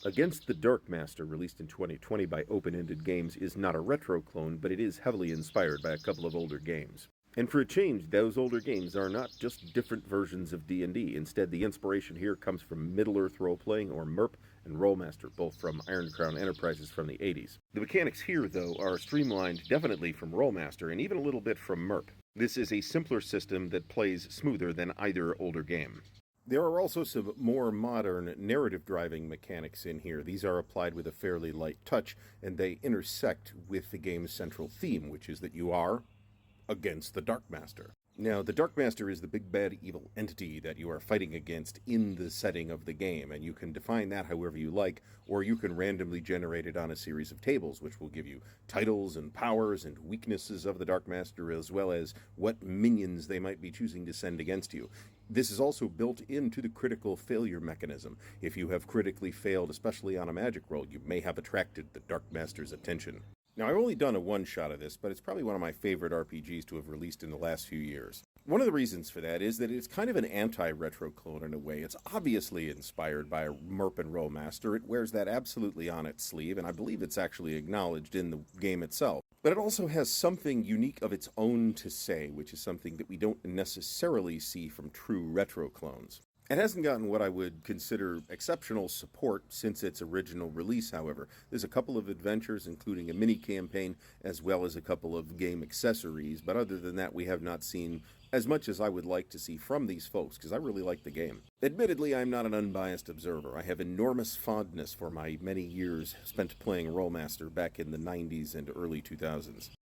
Against the Darkmaster, released in 2020 by Open Ended Games, is not a retro clone, but it is heavily inspired by a couple of older games. And for a change, those older games are not just different versions of D&D. Instead, the inspiration here comes from Middle-earth role-playing, or MERP, and Rolemaster, both from Iron Crown Enterprises from the 80s. The mechanics here, though, are streamlined definitely from Rolemaster, and even a little bit from MERP. This is a simpler system that plays smoother than either older game. There are also some more modern narrative-driving mechanics in here. These are applied with a fairly light touch, and they intersect with the game's central theme, which is that you are against the Darkmaster. Now, the Darkmaster is the big bad evil entity that you are fighting against in the setting of the game, and you can define that however you like, or you can randomly generate it on a series of tables, which will give you titles and powers and weaknesses of the Darkmaster, as well as what minions they might be choosing to send against you. This is also built into the critical failure mechanism. If you have critically failed, especially on a magic roll, you may have attracted the Darkmaster's attention. Now, I've only done a one-shot of this, but it's probably one of my favorite RPGs to have released in the last few years. One of the reasons for that is that it's kind of an anti-retro clone in a way. It's obviously inspired by MERP and Rolemaster. It wears that absolutely on its sleeve, and I believe it's actually acknowledged in the game itself. But it also has something unique of its own to say, which is something that we don't necessarily see from true retro clones. It hasn't gotten what I would consider exceptional support since its original release, however. There's a couple of adventures, including a mini-campaign, as well as a couple of game accessories, but other than that, we have not seen as much as I would like to see from these folks, because I really like the game. Admittedly, I'm not an unbiased observer. I have enormous fondness for my many years spent playing Rolemaster back in the 90s and early 2000s.